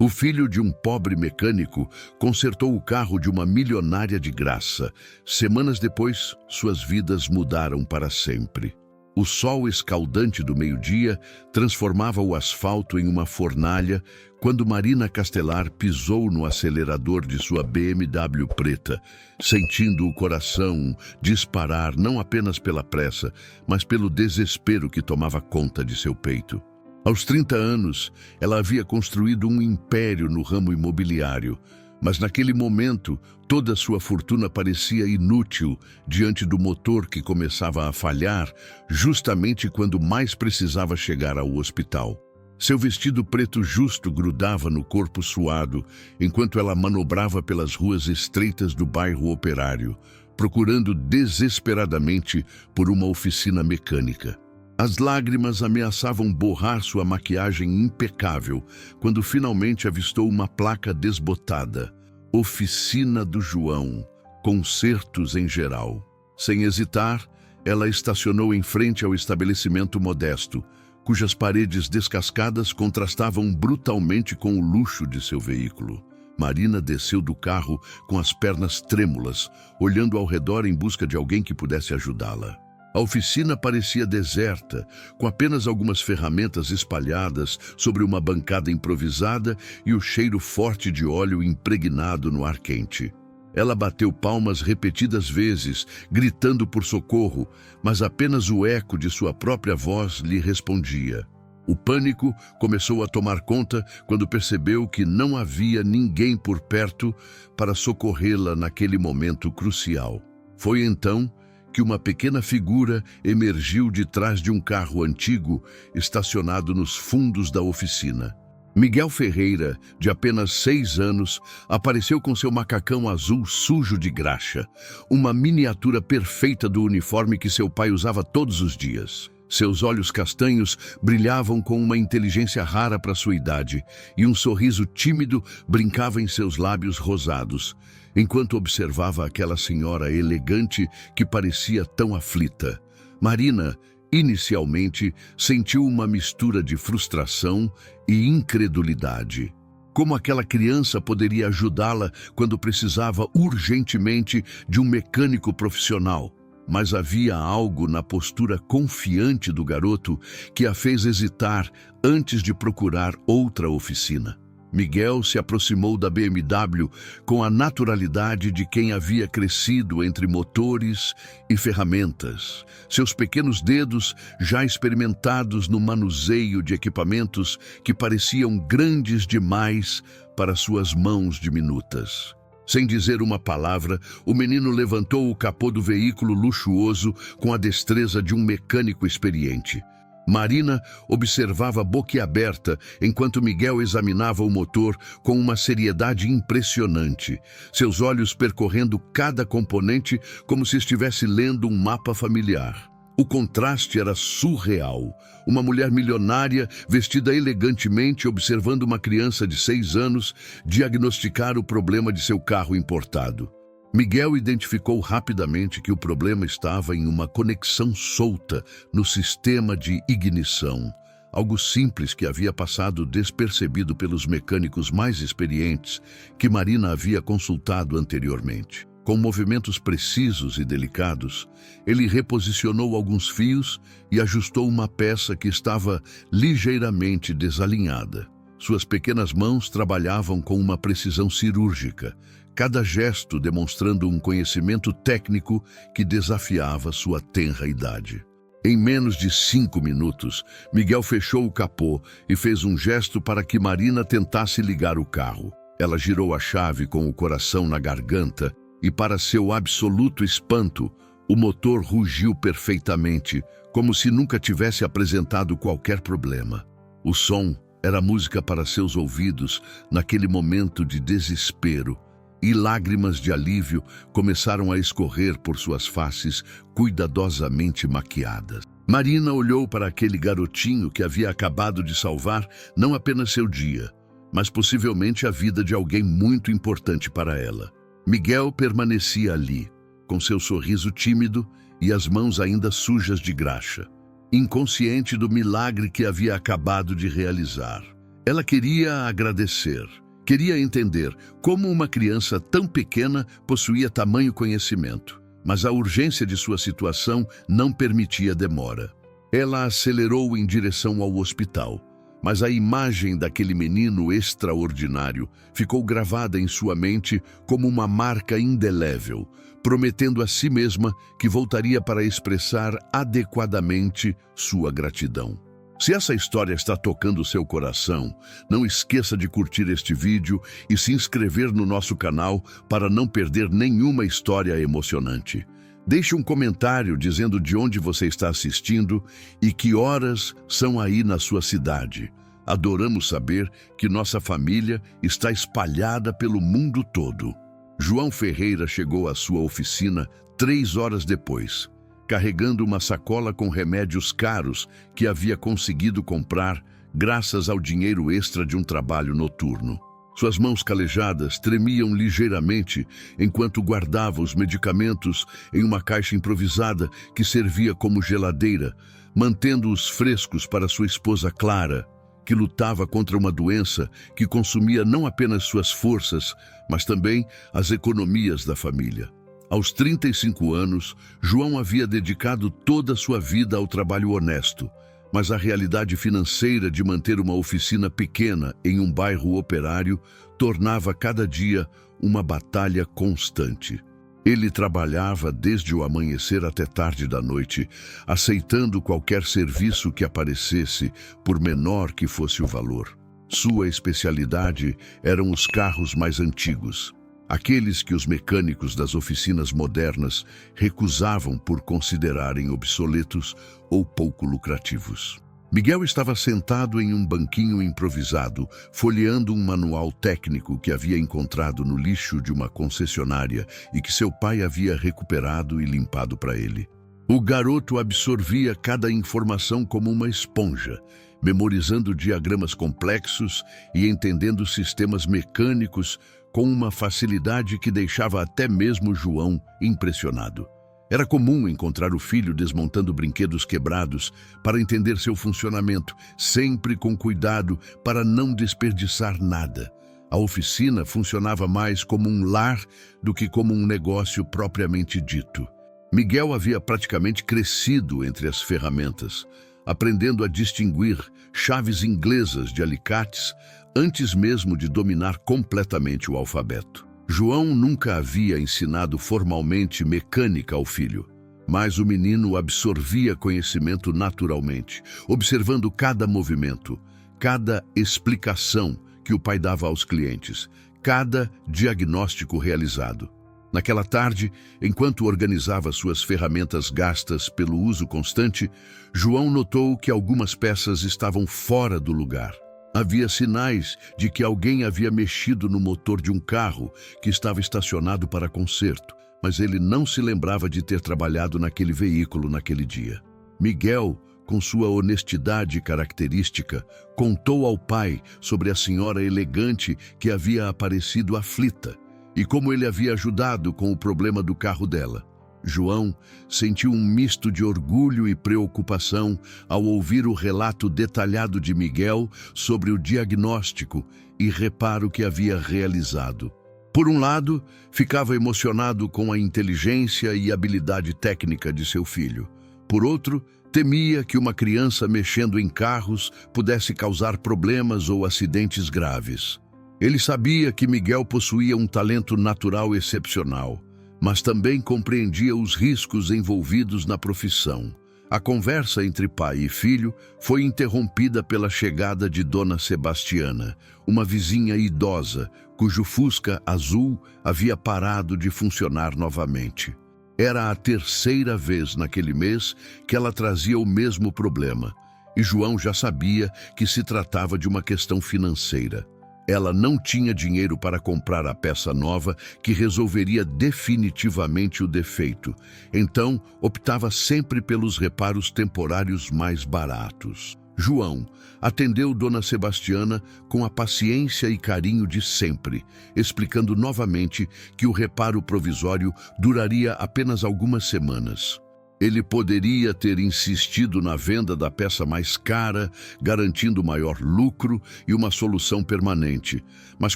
O filho de um pobre mecânico consertou o carro de uma milionária de graça. Semanas depois, suas vidas mudaram para sempre. O sol escaldante do meio-dia transformava o asfalto em uma fornalha quando Marina Castelar pisou no acelerador de sua BMW preta, sentindo o coração disparar não apenas pela pressa, mas pelo desespero que tomava conta de seu peito. Aos 30 anos, ela havia construído um império no ramo imobiliário, mas naquele momento, toda sua fortuna parecia inútil diante do motor que começava a falhar justamente quando mais precisava chegar ao hospital. Seu vestido preto justo grudava no corpo suado, enquanto ela manobrava pelas ruas estreitas do bairro operário, procurando desesperadamente por uma oficina mecânica. As lágrimas ameaçavam borrar sua maquiagem impecável quando finalmente avistou uma placa desbotada. Oficina do João, consertos em geral. Sem hesitar, ela estacionou em frente ao estabelecimento modesto, cujas paredes descascadas contrastavam brutalmente com o luxo de seu veículo. Marina desceu do carro com as pernas trêmulas, olhando ao redor em busca de alguém que pudesse ajudá-la. A oficina parecia deserta, com apenas algumas ferramentas espalhadas sobre uma bancada improvisada e o cheiro forte de óleo impregnado no ar quente. Ela bateu palmas repetidas vezes, gritando por socorro, mas apenas o eco de sua própria voz lhe respondia. O pânico começou a tomar conta quando percebeu que não havia ninguém por perto para socorrê-la naquele momento crucial. Foi então que uma pequena figura emergiu de trás de um carro antigo estacionado nos fundos da oficina. Miguel Ferreira, de apenas 6 anos, apareceu com seu macacão azul sujo de graxa, uma miniatura perfeita do uniforme que seu pai usava todos os dias. Seus olhos castanhos brilhavam com uma inteligência rara para sua idade, e um sorriso tímido brincava em seus lábios rosados, enquanto observava aquela senhora elegante que parecia tão aflita. Marina, inicialmente, sentiu uma mistura de frustração e incredulidade. Como aquela criança poderia ajudá-la quando precisava urgentemente de um mecânico profissional? Mas havia algo na postura confiante do garoto que a fez hesitar antes de procurar outra oficina. Miguel se aproximou da BMW com a naturalidade de quem havia crescido entre motores e ferramentas. Seus pequenos dedos, já experimentados no manuseio de equipamentos que pareciam grandes demais para suas mãos diminutas. Sem dizer uma palavra, o menino levantou o capô do veículo luxuoso com a destreza de um mecânico experiente. Marina observava boquiaberta enquanto Miguel examinava o motor com uma seriedade impressionante, seus olhos percorrendo cada componente como se estivesse lendo um mapa familiar. O contraste era surreal. Uma mulher milionária, vestida elegantemente, observando uma criança de 6 anos diagnosticar o problema de seu carro importado. Miguel identificou rapidamente que o problema estava em uma conexão solta no sistema de ignição, algo simples que havia passado despercebido pelos mecânicos mais experientes que Marina havia consultado anteriormente. Com movimentos precisos e delicados, ele reposicionou alguns fios e ajustou uma peça que estava ligeiramente desalinhada. Suas pequenas mãos trabalhavam com uma precisão cirúrgica, cada gesto demonstrando um conhecimento técnico que desafiava sua tenra idade. Em menos de 5 minutos, Miguel fechou o capô e fez um gesto para que Marina tentasse ligar o carro. Ela girou a chave com o coração na garganta e, para seu absoluto espanto, o motor rugiu perfeitamente, como se nunca tivesse apresentado qualquer problema. O som era música para seus ouvidos naquele momento de desespero, e lágrimas de alívio começaram a escorrer por suas faces cuidadosamente maquiadas. Marina olhou para aquele garotinho que havia acabado de salvar não apenas seu dia, mas possivelmente a vida de alguém muito importante para ela. Miguel permanecia ali, com seu sorriso tímido e as mãos ainda sujas de graxa, inconsciente do milagre que havia acabado de realizar. Ela queria agradecer, queria entender como uma criança tão pequena possuía tamanho conhecimento, mas a urgência de sua situação não permitia demora. Ela acelerou em direção ao hospital, mas a imagem daquele menino extraordinário ficou gravada em sua mente como uma marca indelével, prometendo a si mesma que voltaria para expressar adequadamente sua gratidão. Se essa história está tocando seu coração, não esqueça de curtir este vídeo e se inscrever no nosso canal para não perder nenhuma história emocionante. Deixe um comentário dizendo de onde você está assistindo e que horas são aí na sua cidade. Adoramos saber que nossa família está espalhada pelo mundo todo. João Ferreira chegou à sua oficina 3 horas depois, carregando uma sacola com remédios caros que havia conseguido comprar graças ao dinheiro extra de um trabalho noturno. Suas mãos calejadas tremiam ligeiramente enquanto guardava os medicamentos em uma caixa improvisada que servia como geladeira, mantendo-os frescos para sua esposa Clara, que lutava contra uma doença que consumia não apenas suas forças, mas também as economias da família. Aos 35 anos, João havia dedicado toda a sua vida ao trabalho honesto, mas a realidade financeira de manter uma oficina pequena em um bairro operário tornava cada dia uma batalha constante. Ele trabalhava desde o amanhecer até tarde da noite, aceitando qualquer serviço que aparecesse, por menor que fosse o valor. Sua especialidade eram os carros mais antigos, aqueles que os mecânicos das oficinas modernas recusavam por considerarem obsoletos ou pouco lucrativos. Miguel estava sentado em um banquinho improvisado, folheando um manual técnico que havia encontrado no lixo de uma concessionária e que seu pai havia recuperado e limpado para ele. O garoto absorvia cada informação como uma esponja, memorizando diagramas complexos e entendendo sistemas mecânicos com uma facilidade que deixava até mesmo João impressionado. Era comum encontrar o filho desmontando brinquedos quebrados para entender seu funcionamento, sempre com cuidado para não desperdiçar nada. A oficina funcionava mais como um lar do que como um negócio propriamente dito. Miguel havia praticamente crescido entre as ferramentas, aprendendo a distinguir chaves inglesas de alicates antes mesmo de dominar completamente o alfabeto. João nunca havia ensinado formalmente mecânica ao filho, mas o menino absorvia conhecimento naturalmente, observando cada movimento, cada explicação que o pai dava aos clientes, cada diagnóstico realizado. Naquela tarde, enquanto organizava suas ferramentas gastas pelo uso constante, João notou que algumas peças estavam fora do lugar. Havia sinais de que alguém havia mexido no motor de um carro que estava estacionado para conserto, mas ele não se lembrava de ter trabalhado naquele veículo naquele dia. Miguel, com sua honestidade característica, contou ao pai sobre a senhora elegante que havia aparecido aflita e como ele havia ajudado com o problema do carro dela. João sentiu um misto de orgulho e preocupação ao ouvir o relato detalhado de Miguel sobre o diagnóstico e reparo que havia realizado. Por um lado, ficava emocionado com a inteligência e habilidade técnica de seu filho. Por outro, temia que uma criança mexendo em carros pudesse causar problemas ou acidentes graves. Ele sabia que Miguel possuía um talento natural excepcional, mas também compreendia os riscos envolvidos na profissão. A conversa entre pai e filho foi interrompida pela chegada de Dona Sebastiana, uma vizinha idosa, cujo Fusca azul havia parado de funcionar novamente. Era a 3ª vez naquele mês que ela trazia o mesmo problema, e João já sabia que se tratava de uma questão financeira. Ela não tinha dinheiro para comprar a peça nova que resolveria definitivamente o defeito, então optava sempre pelos reparos temporários mais baratos. João atendeu Dona Sebastiana com a paciência e carinho de sempre, explicando novamente que o reparo provisório duraria apenas algumas semanas. Ele poderia ter insistido na venda da peça mais cara, garantindo maior lucro e uma solução permanente, mas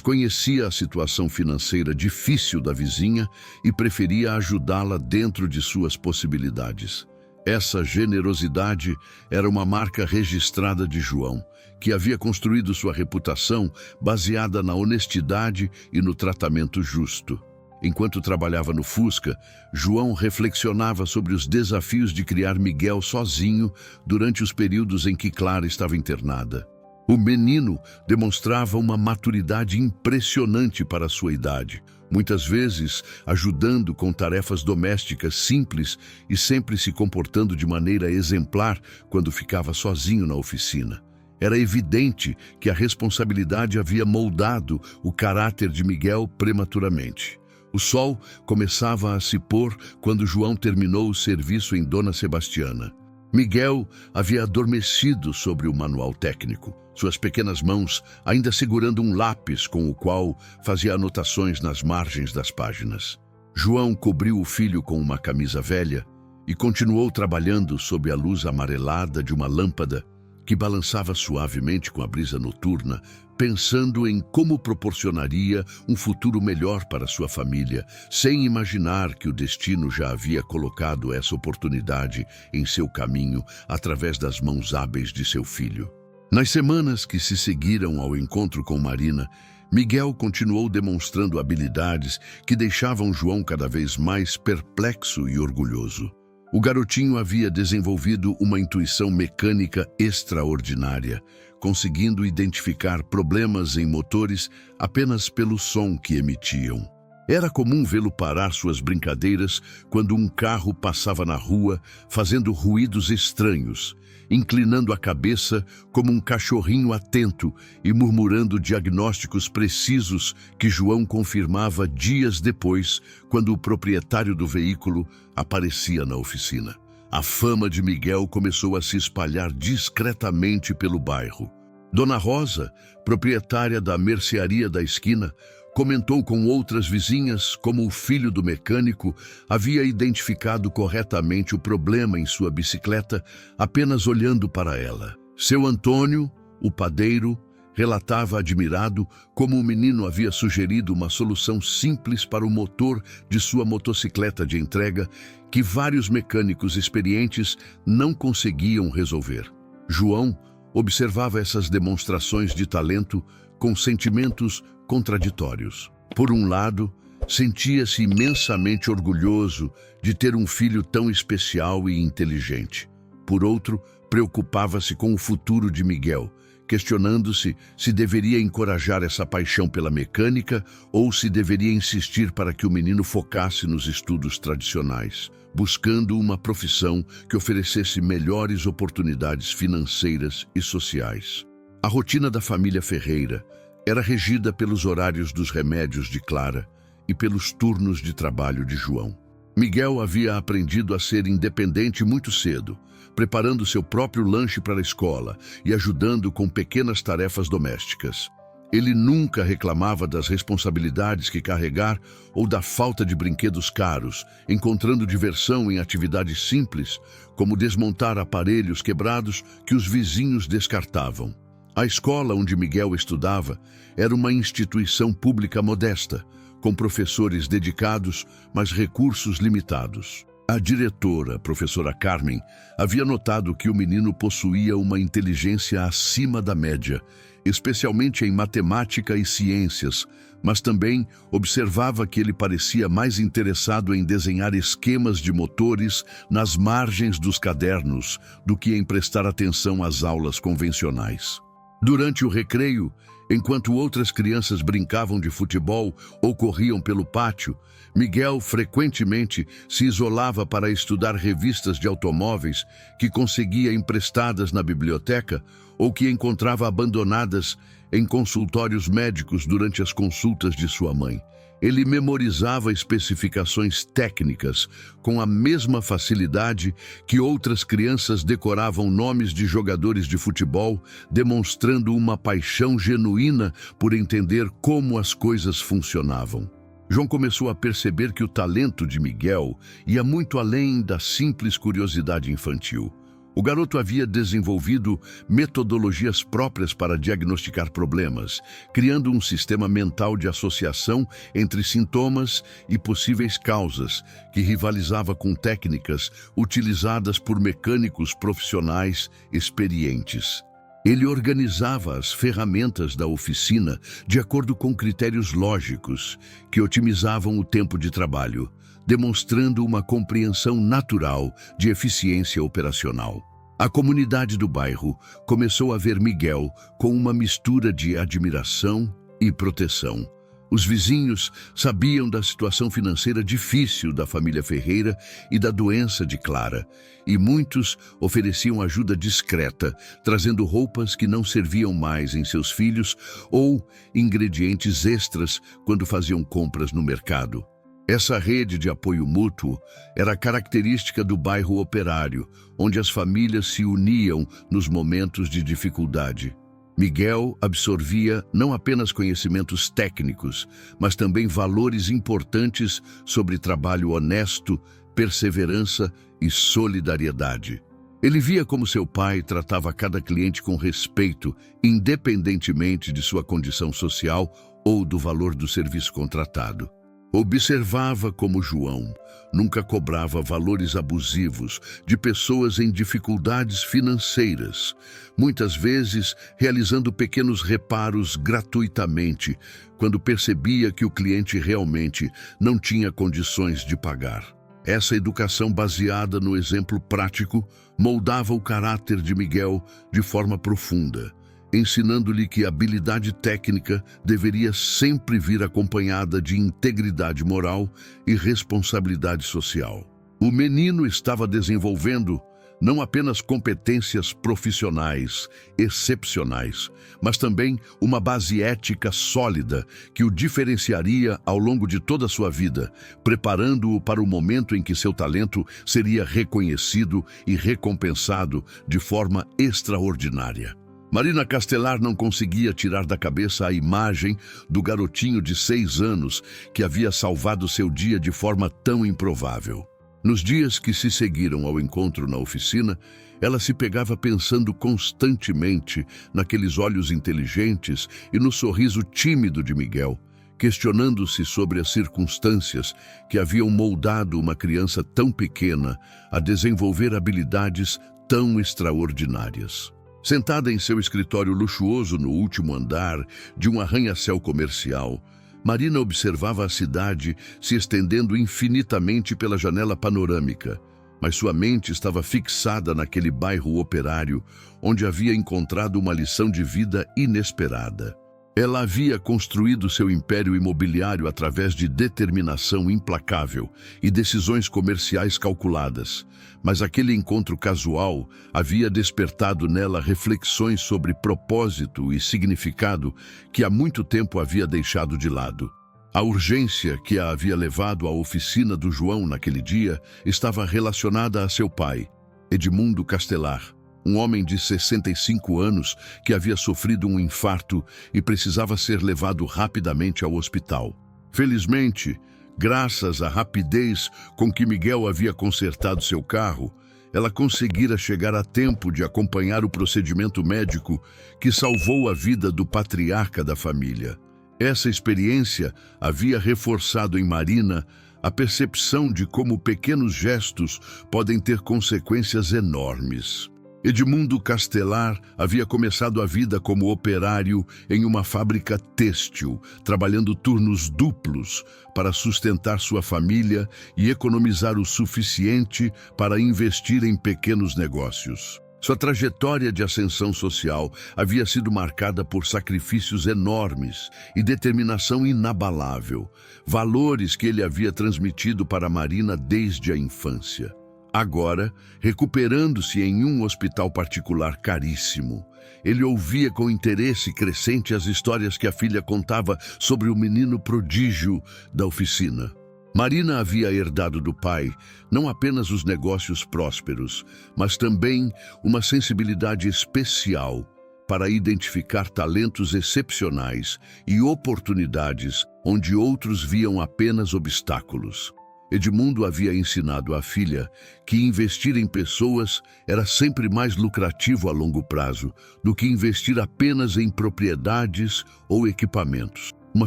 conhecia a situação financeira difícil da vizinha e preferia ajudá-la dentro de suas possibilidades. Essa generosidade era uma marca registrada de João, que havia construído sua reputação baseada na honestidade e no tratamento justo. Enquanto trabalhava no Fusca, João reflexionava sobre os desafios de criar Miguel sozinho durante os períodos em que Clara estava internada. O menino demonstrava uma maturidade impressionante para a sua idade, muitas vezes ajudando com tarefas domésticas simples e sempre se comportando de maneira exemplar quando ficava sozinho na oficina. Era evidente que a responsabilidade havia moldado o caráter de Miguel prematuramente. O sol começava a se pôr quando João terminou o serviço em Dona Sebastiana. Miguel havia adormecido sobre o manual técnico, suas pequenas mãos ainda segurando um lápis com o qual fazia anotações nas margens das páginas. João cobriu o filho com uma camisa velha e continuou trabalhando sob a luz amarelada de uma lâmpada que balançava suavemente com a brisa noturna, pensando em como proporcionaria um futuro melhor para sua família, sem imaginar que o destino já havia colocado essa oportunidade em seu caminho através das mãos hábeis de seu filho. Nas semanas que se seguiram ao encontro com Marina, Miguel continuou demonstrando habilidades que deixavam João cada vez mais perplexo e orgulhoso. O garotinho havia desenvolvido uma intuição mecânica extraordinária, conseguindo identificar problemas em motores apenas pelo som que emitiam. Era comum vê-lo parar suas brincadeiras quando um carro passava na rua, fazendo ruídos estranhos, inclinando a cabeça como um cachorrinho atento e murmurando diagnósticos precisos que João confirmava dias depois, quando o proprietário do veículo aparecia na oficina. A fama de Miguel começou a se espalhar discretamente pelo bairro. Dona Rosa, proprietária da mercearia da esquina, comentou com outras vizinhas como o filho do mecânico havia identificado corretamente o problema em sua bicicleta apenas olhando para ela. Seu Antônio, o padeiro, relatava admirado como o menino havia sugerido uma solução simples para o motor de sua motocicleta de entrega que vários mecânicos experientes não conseguiam resolver. João observava essas demonstrações de talento com sentimentos contraditórios. Por um lado, sentia-se imensamente orgulhoso de ter um filho tão especial e inteligente. Por outro, preocupava-se com o futuro de Miguel, questionando-se se deveria encorajar essa paixão pela mecânica ou se deveria insistir para que o menino focasse nos estudos tradicionais, buscando uma profissão que oferecesse melhores oportunidades financeiras e sociais. A rotina da família Ferreira era regida pelos horários dos remédios de Clara e pelos turnos de trabalho de João. Miguel havia aprendido a ser independente muito cedo, preparando seu próprio lanche para a escola e ajudando com pequenas tarefas domésticas. Ele nunca reclamava das responsabilidades que carregar ou da falta de brinquedos caros, encontrando diversão em atividades simples, como desmontar aparelhos quebrados que os vizinhos descartavam. A escola onde Miguel estudava era uma instituição pública modesta, com professores dedicados, mas recursos limitados. A diretora, a professora Carmen, havia notado que o menino possuía uma inteligência acima da média, especialmente em matemática e ciências, mas também observava que ele parecia mais interessado em desenhar esquemas de motores nas margens dos cadernos do que em prestar atenção às aulas convencionais. Durante o recreio, enquanto outras crianças brincavam de futebol ou corriam pelo pátio, Miguel frequentemente se isolava para estudar revistas de automóveis que conseguia emprestadas na biblioteca ou que encontrava abandonadas em consultórios médicos durante as consultas de sua mãe. Ele memorizava especificações técnicas com a mesma facilidade que outras crianças decoravam nomes de jogadores de futebol, demonstrando uma paixão genuína por entender como as coisas funcionavam. João começou a perceber que o talento de Miguel ia muito além da simples curiosidade infantil. O garoto havia desenvolvido metodologias próprias para diagnosticar problemas, criando um sistema mental de associação entre sintomas e possíveis causas, que rivalizava com técnicas utilizadas por mecânicos profissionais experientes. Ele organizava as ferramentas da oficina de acordo com critérios lógicos que otimizavam o tempo de trabalho, demonstrando uma compreensão natural de eficiência operacional. A comunidade do bairro começou a ver Miguel com uma mistura de admiração e proteção. Os vizinhos sabiam da situação financeira difícil da família Ferreira e da doença de Clara, e muitos ofereciam ajuda discreta, trazendo roupas que não serviam mais em seus filhos ou ingredientes extras quando faziam compras no mercado. Essa rede de apoio mútuo era característica do bairro operário, onde as famílias se uniam nos momentos de dificuldade. Miguel absorvia não apenas conhecimentos técnicos, mas também valores importantes sobre trabalho honesto, perseverança e solidariedade. Ele via como seu pai tratava cada cliente com respeito, independentemente de sua condição social ou do valor do serviço contratado. Observava como João nunca cobrava valores abusivos de pessoas em dificuldades financeiras, muitas vezes realizando pequenos reparos gratuitamente, quando percebia que o cliente realmente não tinha condições de pagar. Essa educação baseada no exemplo prático moldava o caráter de Miguel de forma profunda, ensinando-lhe que a habilidade técnica deveria sempre vir acompanhada de integridade moral e responsabilidade social. O menino estava desenvolvendo não apenas competências profissionais excepcionais, mas também uma base ética sólida que o diferenciaria ao longo de toda a sua vida, preparando-o para o momento em que seu talento seria reconhecido e recompensado de forma extraordinária. Marina Castelar não conseguia tirar da cabeça a imagem do garotinho de 6 anos que havia salvado seu dia de forma tão improvável. Nos dias que se seguiram ao encontro na oficina, ela se pegava pensando constantemente naqueles olhos inteligentes e no sorriso tímido de Miguel, questionando-se sobre as circunstâncias que haviam moldado uma criança tão pequena a desenvolver habilidades tão extraordinárias. Sentada em seu escritório luxuoso no último andar de um arranha-céu comercial, Marina observava a cidade se estendendo infinitamente pela janela panorâmica, mas sua mente estava fixada naquele bairro operário onde havia encontrado uma lição de vida inesperada. Ela havia construído seu império imobiliário através de determinação implacável e decisões comerciais calculadas, mas aquele encontro casual havia despertado nela reflexões sobre propósito e significado que há muito tempo havia deixado de lado. A urgência que a havia levado à oficina do João naquele dia estava relacionada a seu pai, Edmundo Castelar, um homem de 65 anos que havia sofrido um infarto e precisava ser levado rapidamente ao hospital. Felizmente, graças à rapidez com que Miguel havia consertado seu carro, ela conseguira chegar a tempo de acompanhar o procedimento médico que salvou a vida do patriarca da família. Essa experiência havia reforçado em Marina a percepção de como pequenos gestos podem ter consequências enormes. Edmundo Castelar havia começado a vida como operário em uma fábrica têxtil, trabalhando turnos duplos para sustentar sua família e economizar o suficiente para investir em pequenos negócios. Sua trajetória de ascensão social havia sido marcada por sacrifícios enormes e determinação inabalável, valores que ele havia transmitido para Marina desde a infância. Agora, recuperando-se em um hospital particular caríssimo, ele ouvia com interesse crescente as histórias que a filha contava sobre o menino prodígio da oficina. Marina havia herdado do pai não apenas os negócios prósperos, mas também uma sensibilidade especial para identificar talentos excepcionais e oportunidades onde outros viam apenas obstáculos. Edmundo havia ensinado à filha que investir em pessoas era sempre mais lucrativo a longo prazo do que investir apenas em propriedades ou equipamentos. Uma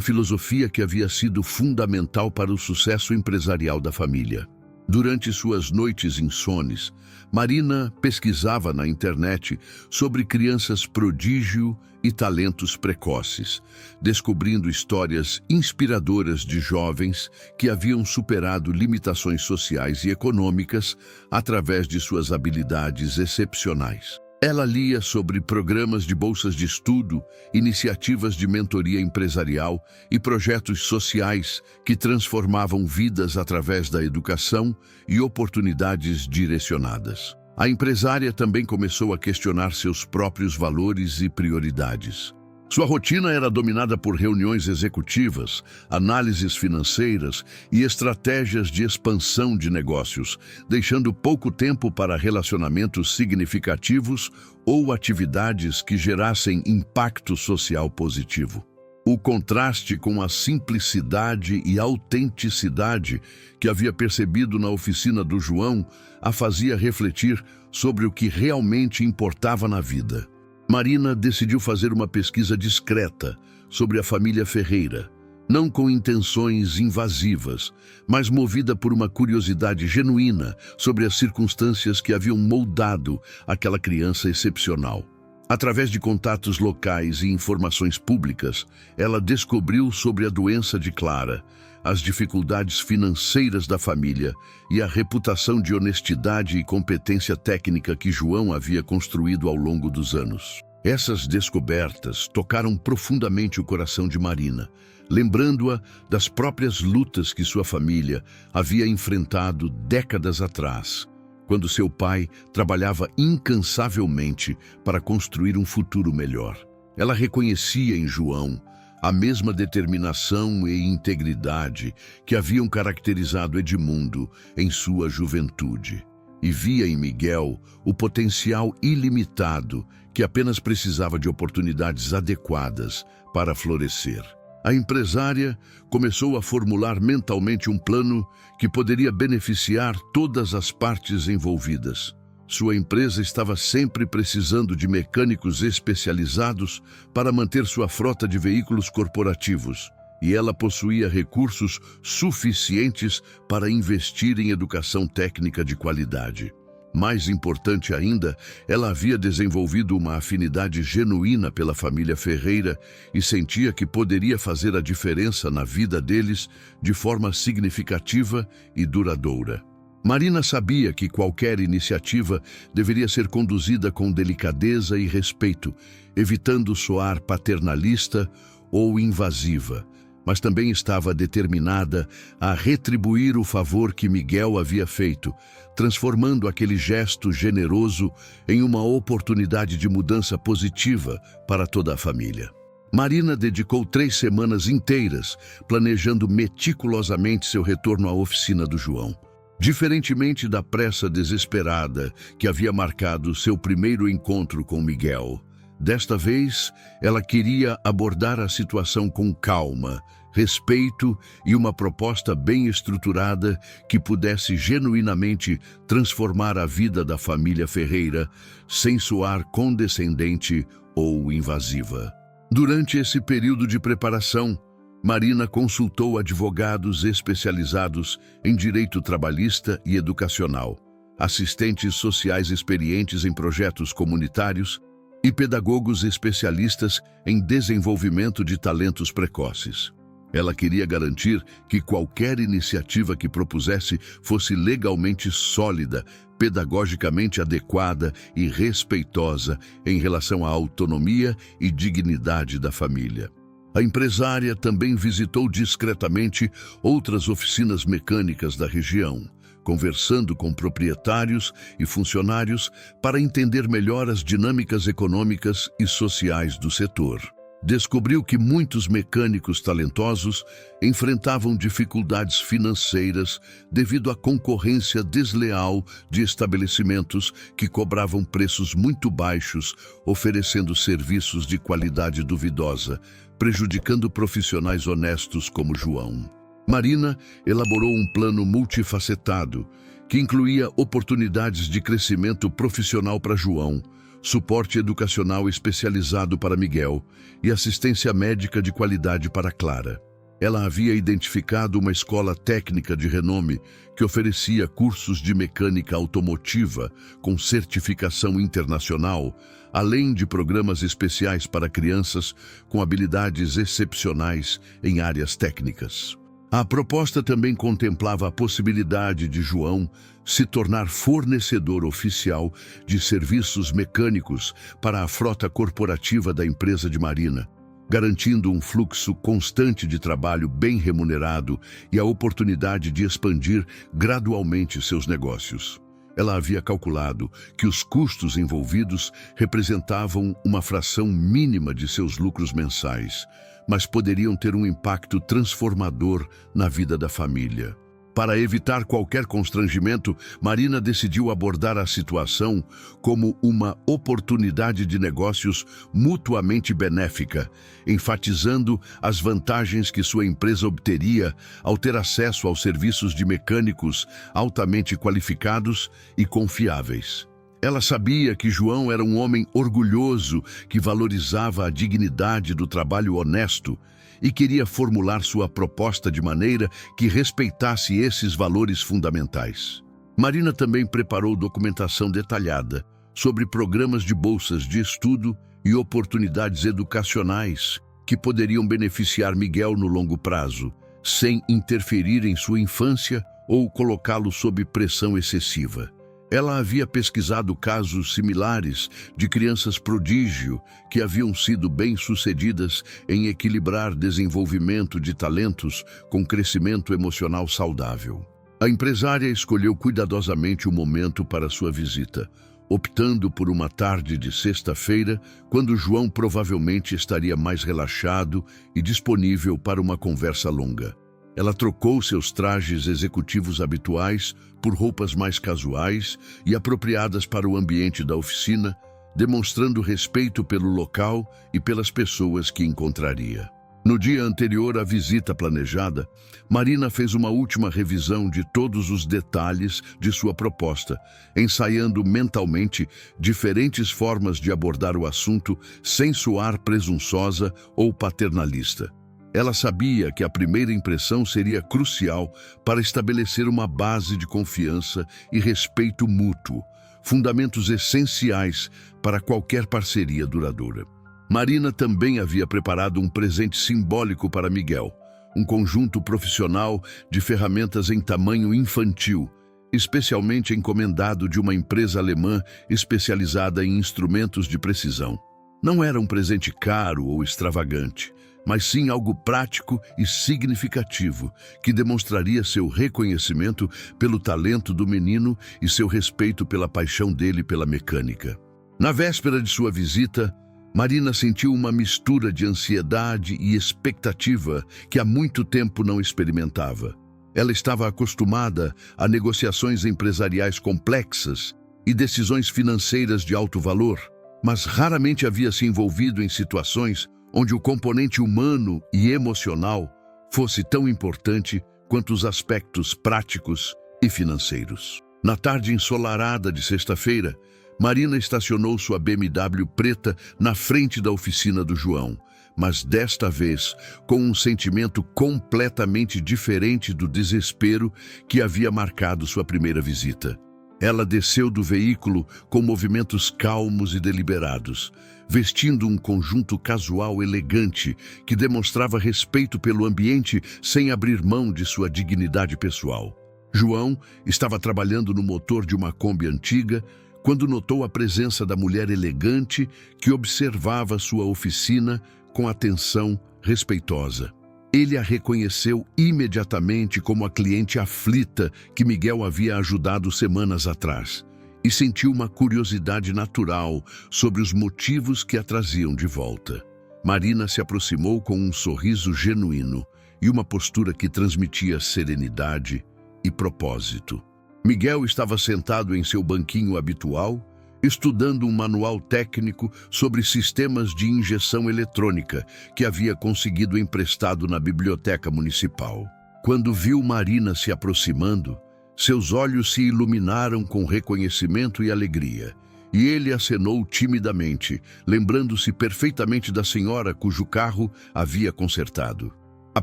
filosofia que havia sido fundamental para o sucesso empresarial da família. Durante suas noites insones, Marina pesquisava na internet sobre crianças prodígio e talentos precoces, descobrindo histórias inspiradoras de jovens que haviam superado limitações sociais e econômicas através de suas habilidades excepcionais. Ela lia sobre programas de bolsas de estudo, iniciativas de mentoria empresarial e projetos sociais que transformavam vidas através da educação e oportunidades direcionadas. A empresária também começou a questionar seus próprios valores e prioridades. Sua rotina era dominada por reuniões executivas, análises financeiras e estratégias de expansão de negócios, deixando pouco tempo para relacionamentos significativos ou atividades que gerassem impacto social positivo. O contraste com a simplicidade e autenticidade que havia percebido na oficina do João a fazia refletir sobre o que realmente importava na vida. Marina decidiu fazer uma pesquisa discreta sobre a família Ferreira, não com intenções invasivas, mas movida por uma curiosidade genuína sobre as circunstâncias que haviam moldado aquela criança excepcional. Através de contatos locais e informações públicas, ela descobriu sobre a doença de Clara, as dificuldades financeiras da família e a reputação de honestidade e competência técnica que João havia construído ao longo dos anos. Essas descobertas tocaram profundamente o coração de Marina, lembrando-a das próprias lutas que sua família havia enfrentado décadas atrás, quando seu pai trabalhava incansavelmente para construir um futuro melhor. Ela reconhecia em João a mesma determinação e integridade que haviam caracterizado Edmundo em sua juventude, e via em Miguel o potencial ilimitado que apenas precisava de oportunidades adequadas para florescer. A empresária começou a formular mentalmente um plano que poderia beneficiar todas as partes envolvidas. Sua empresa estava sempre precisando de mecânicos especializados para manter sua frota de veículos corporativos, e ela possuía recursos suficientes para investir em educação técnica de qualidade. Mais importante ainda, ela havia desenvolvido uma afinidade genuína pela família Ferreira e sentia que poderia fazer a diferença na vida deles de forma significativa e duradoura. Marina sabia que qualquer iniciativa deveria ser conduzida com delicadeza e respeito, evitando soar paternalista ou invasiva, mas também estava determinada a retribuir o favor que Miguel havia feito, transformando aquele gesto generoso em uma oportunidade de mudança positiva para toda a família. Marina dedicou 3 semanas inteiras planejando meticulosamente seu retorno à oficina do João. Diferentemente da pressa desesperada que havia marcado seu primeiro encontro com Miguel, desta vez ela queria abordar a situação com calma, respeito e uma proposta bem estruturada que pudesse genuinamente transformar a vida da família Ferreira sem soar condescendente ou invasiva. Durante esse período de preparação, Marina consultou advogados especializados em direito trabalhista e educacional, assistentes sociais experientes em projetos comunitários e pedagogos especialistas em desenvolvimento de talentos precoces. Ela queria garantir que qualquer iniciativa que propusesse fosse legalmente sólida, pedagogicamente adequada e respeitosa em relação à autonomia e dignidade da família. A empresária também visitou discretamente outras oficinas mecânicas da região, conversando com proprietários e funcionários para entender melhor as dinâmicas econômicas e sociais do setor. Descobriu que muitos mecânicos talentosos enfrentavam dificuldades financeiras devido à concorrência desleal de estabelecimentos que cobravam preços muito baixos, oferecendo serviços de qualidade duvidosa, prejudicando profissionais honestos como João. Marina elaborou um plano multifacetado que incluía oportunidades de crescimento profissional para João, suporte educacional especializado para Miguel e assistência médica de qualidade para Clara. Ela havia identificado uma escola técnica de renome que oferecia cursos de mecânica automotiva com certificação internacional, além de programas especiais para crianças com habilidades excepcionais em áreas técnicas. A proposta também contemplava a possibilidade de João se tornar fornecedor oficial de serviços mecânicos para a frota corporativa da empresa de Marina, garantindo um fluxo constante de trabalho bem remunerado e a oportunidade de expandir gradualmente seus negócios. Ela havia calculado que os custos envolvidos representavam uma fração mínima de seus lucros mensais, mas poderiam ter um impacto transformador na vida da família. Para evitar qualquer constrangimento, Marina decidiu abordar a situação como uma oportunidade de negócios mutuamente benéfica, enfatizando as vantagens que sua empresa obteria ao ter acesso aos serviços de mecânicos altamente qualificados e confiáveis. Ela sabia que João era um homem orgulhoso que valorizava a dignidade do trabalho honesto e queria formular sua proposta de maneira que respeitasse esses valores fundamentais. Marina também preparou documentação detalhada sobre programas de bolsas de estudo e oportunidades educacionais que poderiam beneficiar Miguel no longo prazo, sem interferir em sua infância ou colocá-lo sob pressão excessiva. Ela havia pesquisado casos similares de crianças prodígio que haviam sido bem-sucedidas em equilibrar desenvolvimento de talentos com crescimento emocional saudável. A empresária escolheu cuidadosamente o momento para sua visita, optando por uma tarde de sexta-feira, quando João provavelmente estaria mais relaxado e disponível para uma conversa longa. Ela trocou seus trajes executivos habituais por roupas mais casuais e apropriadas para o ambiente da oficina, demonstrando respeito pelo local e pelas pessoas que encontraria. No dia anterior à visita planejada, Marina fez uma última revisão de todos os detalhes de sua proposta, ensaiando mentalmente diferentes formas de abordar o assunto sem soar presunçosa ou paternalista. Ela sabia que a primeira impressão seria crucial para estabelecer uma base de confiança e respeito mútuo, fundamentos essenciais para qualquer parceria duradoura. Marina também havia preparado um presente simbólico para Miguel, um conjunto profissional de ferramentas em tamanho infantil, especialmente encomendado de uma empresa alemã especializada em instrumentos de precisão. Não era um presente caro ou extravagante, mas sim algo prático e significativo, que demonstraria seu reconhecimento pelo talento do menino e seu respeito pela paixão dele pela mecânica. Na véspera de sua visita, Marina sentiu uma mistura de ansiedade e expectativa que há muito tempo não experimentava. Ela estava acostumada a negociações empresariais complexas e decisões financeiras de alto valor, mas raramente havia se envolvido em situações onde o componente humano e emocional fosse tão importante quanto os aspectos práticos e financeiros. Na tarde ensolarada de sexta-feira, Marina estacionou sua BMW preta na frente da oficina do João, mas desta vez com um sentimento completamente diferente do desespero que havia marcado sua primeira visita. Ela desceu do veículo com movimentos calmos e deliberados, vestindo um conjunto casual elegante que demonstrava respeito pelo ambiente sem abrir mão de sua dignidade pessoal. João estava trabalhando no motor de uma Kombi antiga quando notou a presença da mulher elegante que observava sua oficina com atenção respeitosa. Ele a reconheceu imediatamente como a cliente aflita que Miguel havia ajudado semanas atrás e sentiu uma curiosidade natural sobre os motivos que a traziam de volta. Marina se aproximou com um sorriso genuíno e uma postura que transmitia serenidade e propósito. Miguel estava sentado em seu banquinho habitual, estudando um manual técnico sobre sistemas de injeção eletrônica que havia conseguido emprestado na biblioteca municipal. Quando viu Marina se aproximando, seus olhos se iluminaram com reconhecimento e alegria, e ele acenou timidamente, lembrando-se perfeitamente da senhora cujo carro havia consertado. A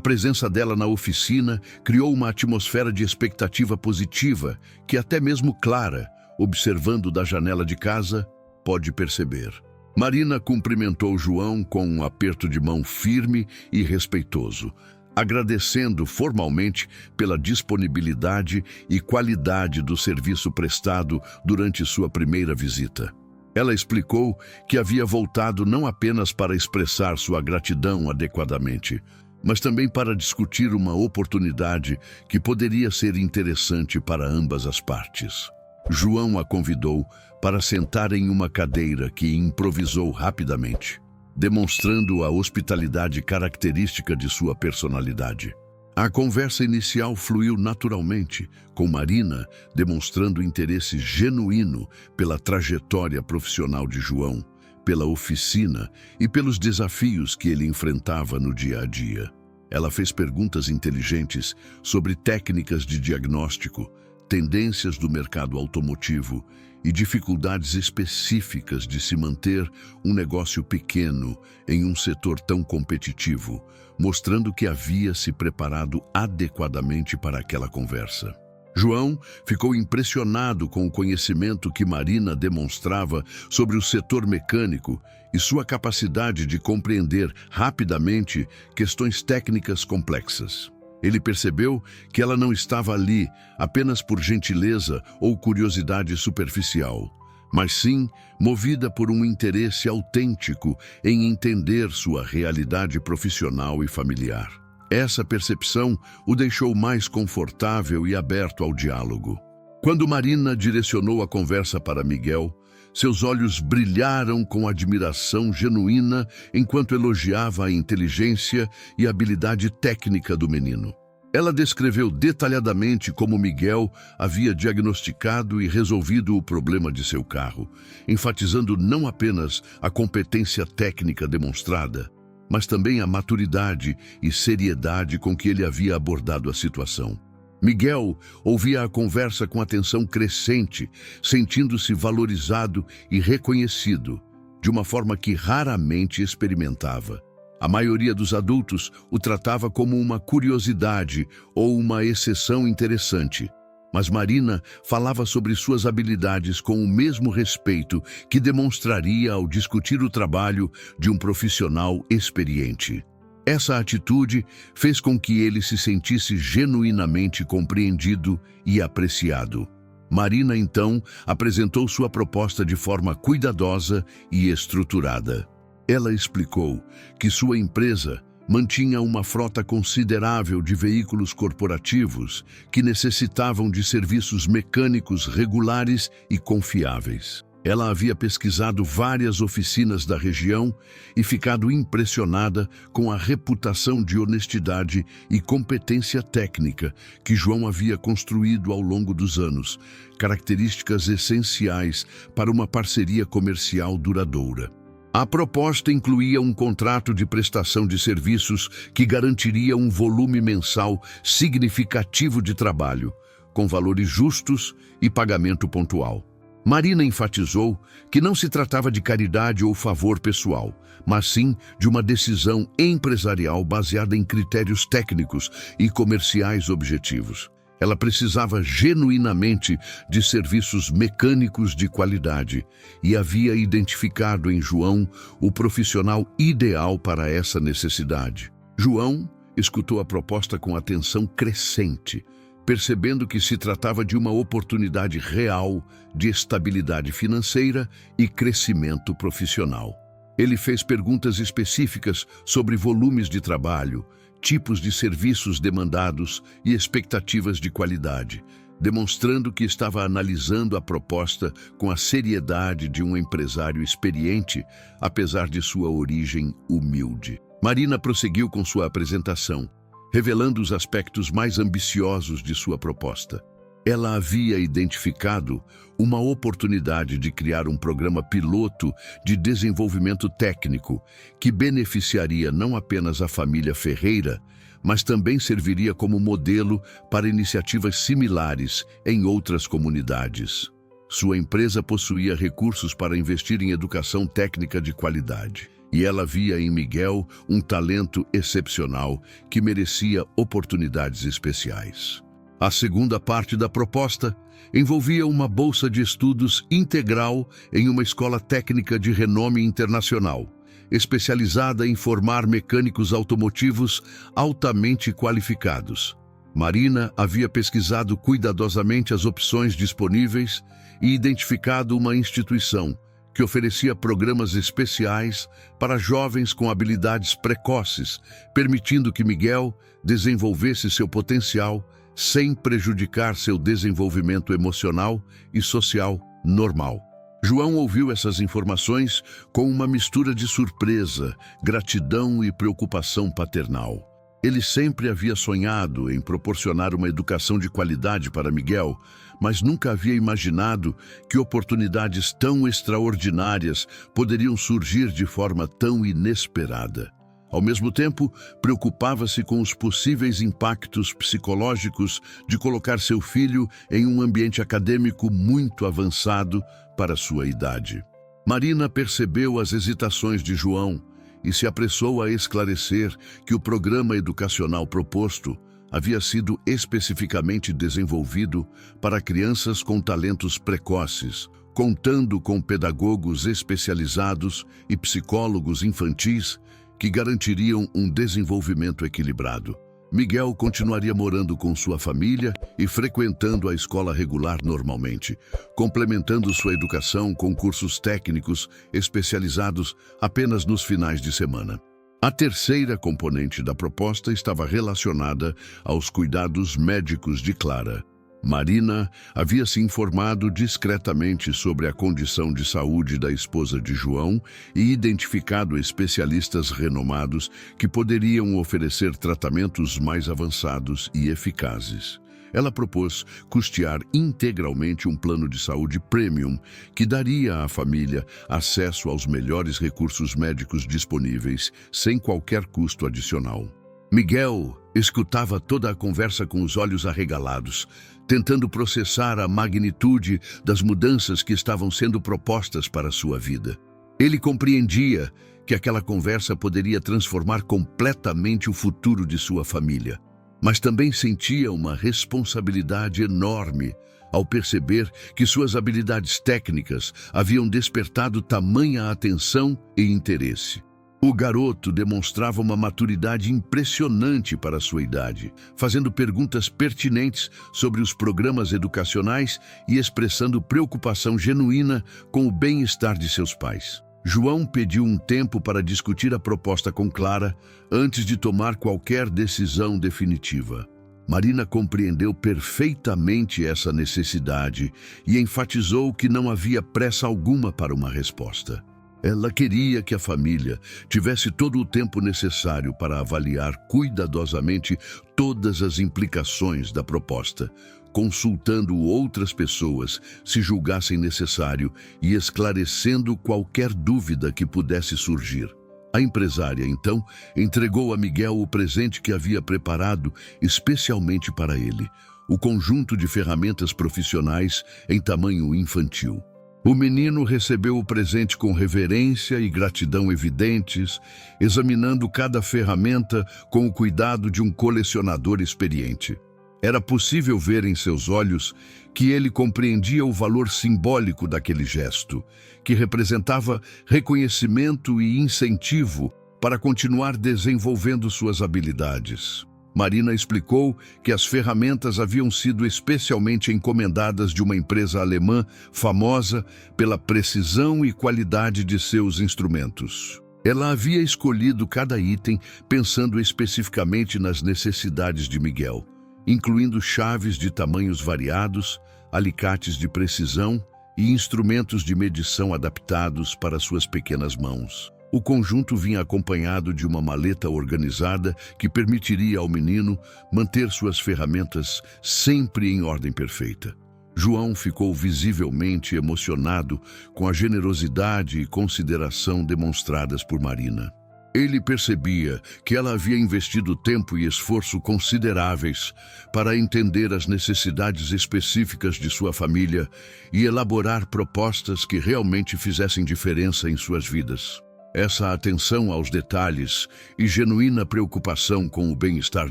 presença dela na oficina criou uma atmosfera de expectativa positiva que até mesmo Clara, observando da janela de casa, pode perceber. Marina cumprimentou João com um aperto de mão firme e respeitoso, agradecendo formalmente pela disponibilidade e qualidade do serviço prestado durante sua primeira visita. Ela explicou que havia voltado não apenas para expressar sua gratidão adequadamente, mas também para discutir uma oportunidade que poderia ser interessante para ambas as partes. João a convidou para sentar em uma cadeira que improvisou rapidamente, demonstrando a hospitalidade característica de sua personalidade. A conversa inicial fluiu naturalmente, com Marina demonstrando interesse genuíno pela trajetória profissional de João, pela oficina e pelos desafios que ele enfrentava no dia a dia. Ela fez perguntas inteligentes sobre técnicas de diagnóstico, tendências do mercado automotivo e dificuldades específicas de se manter um negócio pequeno em um setor tão competitivo, mostrando que havia se preparado adequadamente para aquela conversa. João ficou impressionado com o conhecimento que Marina demonstrava sobre o setor mecânico e sua capacidade de compreender rapidamente questões técnicas complexas. Ele percebeu que ela não estava ali apenas por gentileza ou curiosidade superficial, mas sim movida por um interesse autêntico em entender sua realidade profissional e familiar. Essa percepção o deixou mais confortável e aberto ao diálogo. Quando Marina direcionou a conversa para Miguel, seus olhos brilharam com admiração genuína enquanto elogiava a inteligência e habilidade técnica do menino. Ela descreveu detalhadamente como Miguel havia diagnosticado e resolvido o problema de seu carro, enfatizando não apenas a competência técnica demonstrada, mas também a maturidade e seriedade com que ele havia abordado a situação. Miguel ouvia a conversa com atenção crescente, sentindo-se valorizado e reconhecido, de uma forma que raramente experimentava. A maioria dos adultos o tratava como uma curiosidade ou uma exceção interessante, mas Marina falava sobre suas habilidades com o mesmo respeito que demonstraria ao discutir o trabalho de um profissional experiente. Essa atitude fez com que ele se sentisse genuinamente compreendido e apreciado. Marina, então, apresentou sua proposta de forma cuidadosa e estruturada. Ela explicou que sua empresa mantinha uma frota considerável de veículos corporativos que necessitavam de serviços mecânicos regulares e confiáveis. Ela havia pesquisado várias oficinas da região e ficado impressionada com a reputação de honestidade e competência técnica que João havia construído ao longo dos anos, características essenciais para uma parceria comercial duradoura. A proposta incluía um contrato de prestação de serviços que garantiria um volume mensal significativo de trabalho, com valores justos e pagamento pontual. Marina enfatizou que não se tratava de caridade ou favor pessoal, mas sim de uma decisão empresarial baseada em critérios técnicos e comerciais objetivos. Ela precisava genuinamente de serviços mecânicos de qualidade e havia identificado em João o profissional ideal para essa necessidade. João escutou a proposta com atenção crescente, percebendo que se tratava de uma oportunidade real de estabilidade financeira e crescimento profissional. Ele fez perguntas específicas sobre volumes de trabalho, tipos de serviços demandados e expectativas de qualidade, demonstrando que estava analisando a proposta com a seriedade de um empresário experiente, apesar de sua origem humilde. Marina prosseguiu com sua apresentação, revelando os aspectos mais ambiciosos de sua proposta. Ela havia identificado uma oportunidade de criar um programa piloto de desenvolvimento técnico que beneficiaria não apenas a família Ferreira, mas também serviria como modelo para iniciativas similares em outras comunidades. Sua empresa possuía recursos para investir em educação técnica de qualidade, e ela via em Miguel um talento excepcional que merecia oportunidades especiais. A segunda parte da proposta envolvia uma bolsa de estudos integral em uma escola técnica de renome internacional, especializada em formar mecânicos automotivos altamente qualificados. Marina havia pesquisado cuidadosamente as opções disponíveis e identificado uma instituição que oferecia programas especiais para jovens com habilidades precoces, permitindo que Miguel desenvolvesse seu potencial sem prejudicar seu desenvolvimento emocional e social normal. João ouviu essas informações com uma mistura de surpresa, gratidão e preocupação paternal. Ele sempre havia sonhado em proporcionar uma educação de qualidade para Miguel, mas nunca havia imaginado que oportunidades tão extraordinárias poderiam surgir de forma tão inesperada. Ao mesmo tempo, preocupava-se com os possíveis impactos psicológicos de colocar seu filho em um ambiente acadêmico muito avançado para sua idade. Marina percebeu as hesitações de João e se apressou a esclarecer que o programa educacional proposto havia sido especificamente desenvolvido para crianças com talentos precoces, contando com pedagogos especializados e psicólogos infantis que garantiriam um desenvolvimento equilibrado. Miguel continuaria morando com sua família e frequentando a escola regular normalmente, complementando sua educação com cursos técnicos especializados apenas nos finais de semana. A terceira componente da proposta estava relacionada aos cuidados médicos de Clara. Marina havia se informado discretamente sobre a condição de saúde da esposa de João e identificado especialistas renomados que poderiam oferecer tratamentos mais avançados e eficazes. Ela propôs custear integralmente um plano de saúde premium que daria à família acesso aos melhores recursos médicos disponíveis, sem qualquer custo adicional. Miguel escutava toda a conversa com os olhos arregalados, tentando processar a magnitude das mudanças que estavam sendo propostas para sua vida. Ele compreendia que aquela conversa poderia transformar completamente o futuro de sua família, mas também sentia uma responsabilidade enorme ao perceber que suas habilidades técnicas haviam despertado tamanha atenção e interesse. O garoto demonstrava uma maturidade impressionante para sua idade, fazendo perguntas pertinentes sobre os programas educacionais e expressando preocupação genuína com o bem-estar de seus pais. João pediu um tempo para discutir a proposta com Clara antes de tomar qualquer decisão definitiva. Marina compreendeu perfeitamente essa necessidade e enfatizou que não havia pressa alguma para uma resposta. Ela queria que a família tivesse todo o tempo necessário para avaliar cuidadosamente todas as implicações da proposta, consultando outras pessoas se julgassem necessário e esclarecendo qualquer dúvida que pudesse surgir. A empresária, então, entregou a Miguel o presente que havia preparado especialmente para ele, o conjunto de ferramentas profissionais em tamanho infantil. O menino recebeu o presente com reverência e gratidão evidentes, examinando cada ferramenta com o cuidado de um colecionador experiente. Era possível ver em seus olhos que ele compreendia o valor simbólico daquele gesto, que representava reconhecimento e incentivo para continuar desenvolvendo suas habilidades. Marina explicou que as ferramentas haviam sido especialmente encomendadas de uma empresa alemã famosa pela precisão e qualidade de seus instrumentos. Ela havia escolhido cada item pensando especificamente nas necessidades de Miguel, incluindo chaves de tamanhos variados, alicates de precisão e instrumentos de medição adaptados para suas pequenas mãos. O conjunto vinha acompanhado de uma maleta organizada que permitiria ao menino manter suas ferramentas sempre em ordem perfeita. João ficou visivelmente emocionado com a generosidade e consideração demonstradas por Marina. Ele percebia que ela havia investido tempo e esforço consideráveis para entender as necessidades específicas de sua família e elaborar propostas que realmente fizessem diferença em suas vidas. Essa atenção aos detalhes e genuína preocupação com o bem-estar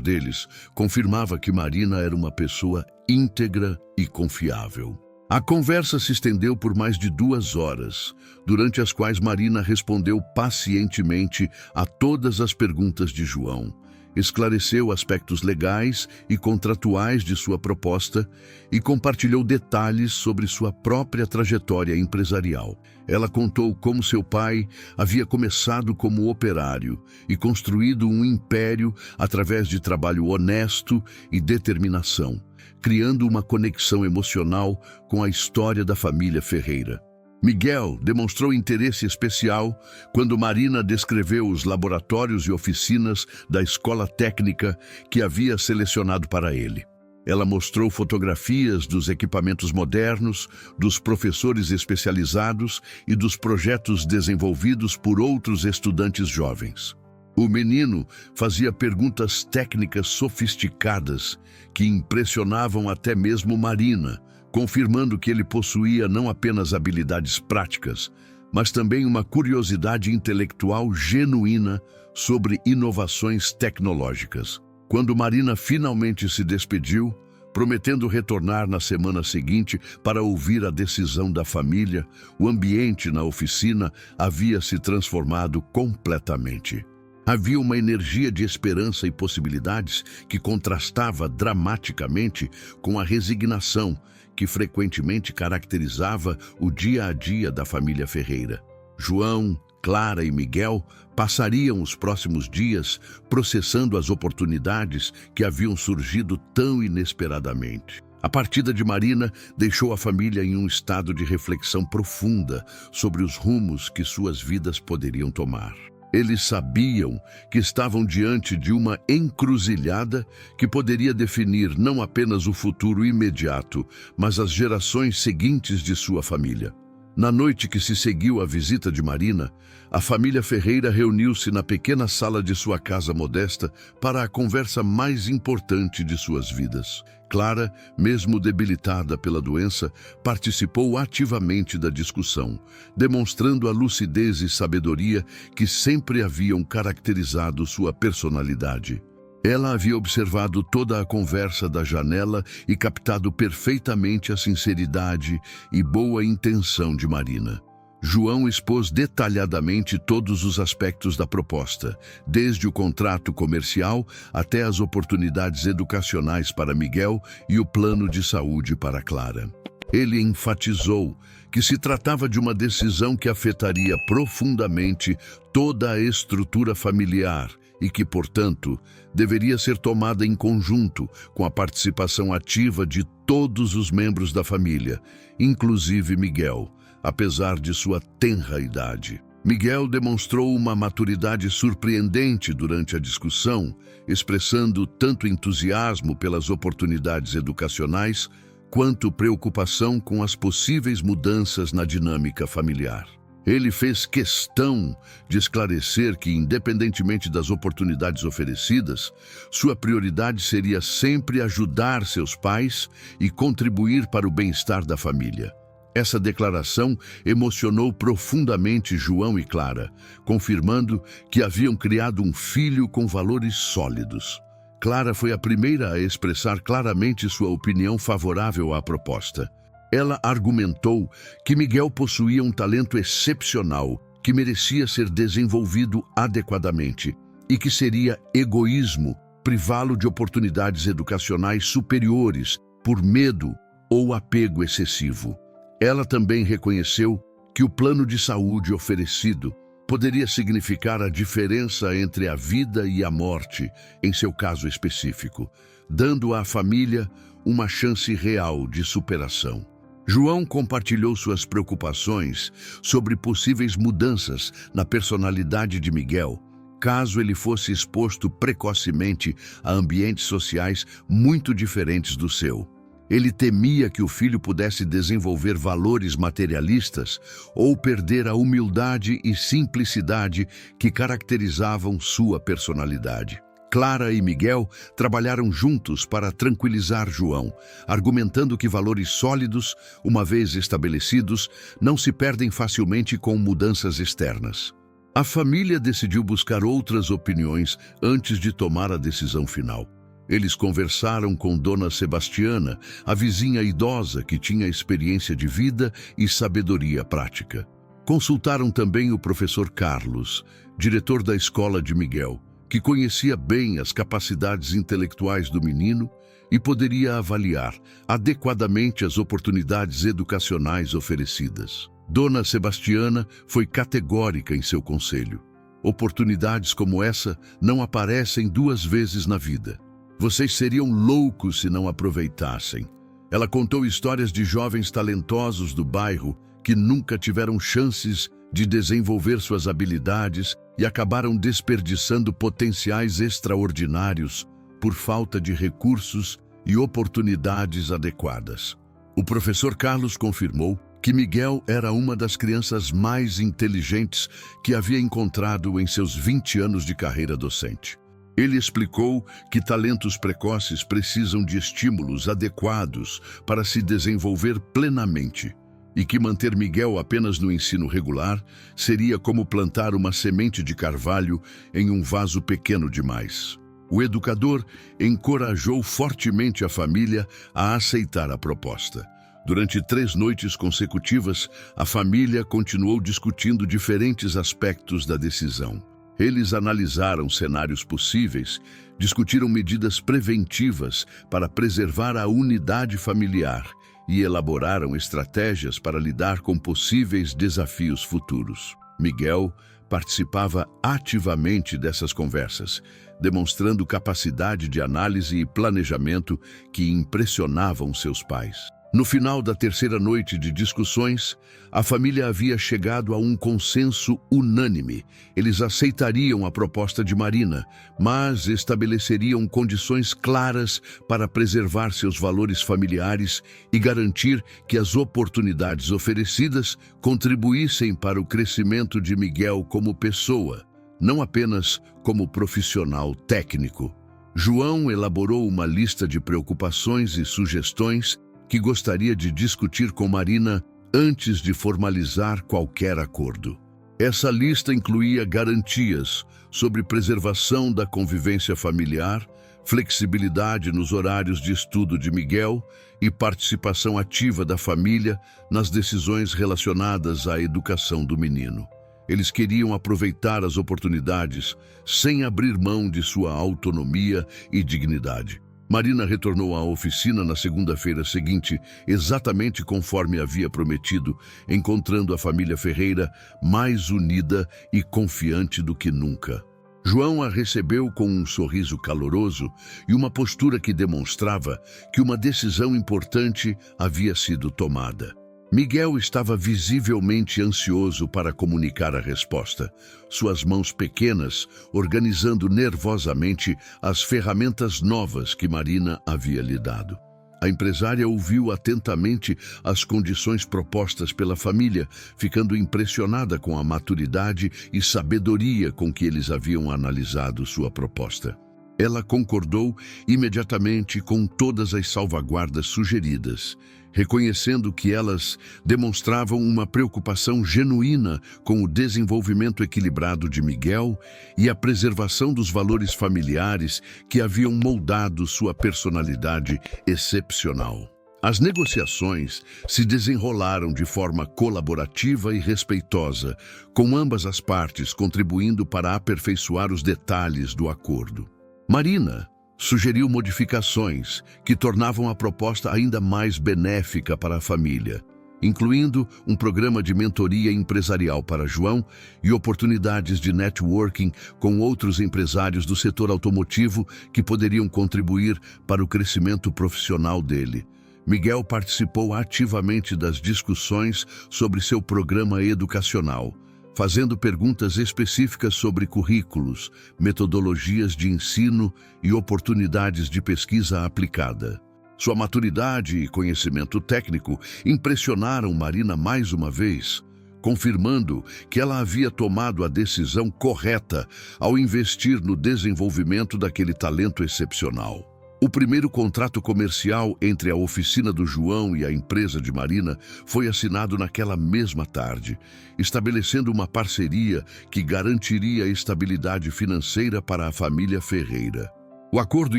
deles confirmava que Marina era uma pessoa íntegra e confiável. A conversa se estendeu por mais de 2 horas, durante as quais Marina respondeu pacientemente a todas as perguntas de João, esclareceu aspectos legais e contratuais de sua proposta e compartilhou detalhes sobre sua própria trajetória empresarial. Ela contou como seu pai havia começado como operário e construído um império através de trabalho honesto e determinação, criando uma conexão emocional com a história da família Ferreira. Miguel demonstrou interesse especial quando Marina descreveu os laboratórios e oficinas da escola técnica que havia selecionado para ele. Ela mostrou fotografias dos equipamentos modernos, dos professores especializados e dos projetos desenvolvidos por outros estudantes jovens. O menino fazia perguntas técnicas sofisticadas que impressionavam até mesmo Marina, confirmando que ele possuía não apenas habilidades práticas, mas também uma curiosidade intelectual genuína sobre inovações tecnológicas. Quando Marina finalmente se despediu, prometendo retornar na semana seguinte para ouvir a decisão da família, o ambiente na oficina havia se transformado completamente. Havia uma energia de esperança e possibilidades que contrastava dramaticamente com a resignação que frequentemente caracterizava o dia a dia da família Ferreira. João, Clara e Miguel passariam os próximos dias processando as oportunidades que haviam surgido tão inesperadamente. A partida de Marina deixou a família em um estado de reflexão profunda sobre os rumos que suas vidas poderiam tomar. Eles sabiam que estavam diante de uma encruzilhada que poderia definir não apenas o futuro imediato, mas as gerações seguintes de sua família. Na noite que se seguiu à visita de Marina, a família Ferreira reuniu-se na pequena sala de sua casa modesta para a conversa mais importante de suas vidas. Clara, mesmo debilitada pela doença, participou ativamente da discussão, demonstrando a lucidez e sabedoria que sempre haviam caracterizado sua personalidade. Ela havia observado toda a conversa da janela e captado perfeitamente a sinceridade e boa intenção de Marina. João expôs detalhadamente todos os aspectos da proposta, desde o contrato comercial até as oportunidades educacionais para Miguel e o plano de saúde para Clara. Ele enfatizou que se tratava de uma decisão que afetaria profundamente toda a estrutura familiar e que, portanto, deveria ser tomada em conjunto com a participação ativa de todos os membros da família, inclusive Miguel, apesar de sua tenra idade. Miguel demonstrou uma maturidade surpreendente durante a discussão, expressando tanto entusiasmo pelas oportunidades educacionais quanto preocupação com as possíveis mudanças na dinâmica familiar. Ele fez questão de esclarecer que, independentemente das oportunidades oferecidas, sua prioridade seria sempre ajudar seus pais e contribuir para o bem-estar da família. Essa declaração emocionou profundamente João e Clara, confirmando que haviam criado um filho com valores sólidos. Clara foi a primeira a expressar claramente sua opinião favorável à proposta. Ela argumentou que Miguel possuía um talento excepcional que merecia ser desenvolvido adequadamente e que seria egoísmo privá-lo de oportunidades educacionais superiores por medo ou apego excessivo. Ela também reconheceu que o plano de saúde oferecido poderia significar a diferença entre a vida e a morte, em seu caso específico, dando à família uma chance real de superação. João compartilhou suas preocupações sobre possíveis mudanças na personalidade de Miguel, caso ele fosse exposto precocemente a ambientes sociais muito diferentes do seu. Ele temia que o filho pudesse desenvolver valores materialistas ou perder a humildade e simplicidade que caracterizavam sua personalidade. Clara e Miguel trabalharam juntos para tranquilizar João, argumentando que valores sólidos, uma vez estabelecidos, não se perdem facilmente com mudanças externas. A família decidiu buscar outras opiniões antes de tomar a decisão final. Eles conversaram com Dona Sebastiana, a vizinha idosa que tinha experiência de vida e sabedoria prática. Consultaram também o professor Carlos, diretor da escola de Miguel, que conhecia bem as capacidades intelectuais do menino e poderia avaliar adequadamente as oportunidades educacionais oferecidas. Dona Sebastiana foi categórica em seu conselho. Oportunidades como essa não aparecem 2 vezes na vida. Vocês seriam loucos se não aproveitassem. Ela contou histórias de jovens talentosos do bairro que nunca tiveram chances de desenvolver suas habilidades e acabaram desperdiçando potenciais extraordinários por falta de recursos e oportunidades adequadas. O professor Carlos confirmou que Miguel era uma das crianças mais inteligentes que havia encontrado em seus 20 anos de carreira docente. Ele explicou que talentos precoces precisam de estímulos adequados para se desenvolver plenamente e que manter Miguel apenas no ensino regular seria como plantar uma semente de carvalho em um vaso pequeno demais. O educador encorajou fortemente a família a aceitar a proposta. Durante 3 noites consecutivas, a família continuou discutindo diferentes aspectos da decisão. Eles analisaram cenários possíveis, discutiram medidas preventivas para preservar a unidade familiar e elaboraram estratégias para lidar com possíveis desafios futuros. Miguel participava ativamente dessas conversas, demonstrando capacidade de análise e planejamento que impressionavam seus pais. No final da 3ª noite de discussões, a família havia chegado a um consenso unânime. Eles aceitariam a proposta de Marina, mas estabeleceriam condições claras para preservar seus valores familiares e garantir que as oportunidades oferecidas contribuíssem para o crescimento de Miguel como pessoa, não apenas como profissional técnico. João elaborou uma lista de preocupações e sugestões que gostaria de discutir com Marina antes de formalizar qualquer acordo. Essa lista incluía garantias sobre preservação da convivência familiar, flexibilidade nos horários de estudo de Miguel e participação ativa da família nas decisões relacionadas à educação do menino. Eles queriam aproveitar as oportunidades sem abrir mão de sua autonomia e dignidade. Marina retornou à oficina na segunda-feira seguinte, exatamente conforme havia prometido, encontrando a família Ferreira mais unida e confiante do que nunca. João a recebeu com um sorriso caloroso e uma postura que demonstrava que uma decisão importante havia sido tomada. Miguel estava visivelmente ansioso para comunicar a resposta, suas mãos pequenas organizando nervosamente as ferramentas novas que Marina havia lhe dado. A empresária ouviu atentamente as condições propostas pela família, ficando impressionada com a maturidade e sabedoria com que eles haviam analisado sua proposta. Ela concordou imediatamente com todas as salvaguardas sugeridas, reconhecendo que elas demonstravam uma preocupação genuína com o desenvolvimento equilibrado de Miguel e a preservação dos valores familiares que haviam moldado sua personalidade excepcional. As negociações se desenrolaram de forma colaborativa e respeitosa, com ambas as partes contribuindo para aperfeiçoar os detalhes do acordo. Marina sugeriu modificações que tornavam a proposta ainda mais benéfica para a família. incluindo um programa de mentoria empresarial para João e oportunidades de networking com outros empresários do setor automotivo que poderiam contribuir para o crescimento profissional dele. Miguel participou ativamente das discussões sobre seu programa educacional, fazendo perguntas específicas sobre currículos, metodologias de ensino e oportunidades de pesquisa aplicada. Sua maturidade e conhecimento técnico impressionaram Marina mais uma vez, confirmando que ela havia tomado a decisão correta ao investir no desenvolvimento daquele talento excepcional. O primeiro contrato comercial entre a oficina do João e a empresa de Marina foi assinado naquela mesma tarde, estabelecendo uma parceria que garantiria estabilidade financeira para a família Ferreira. O acordo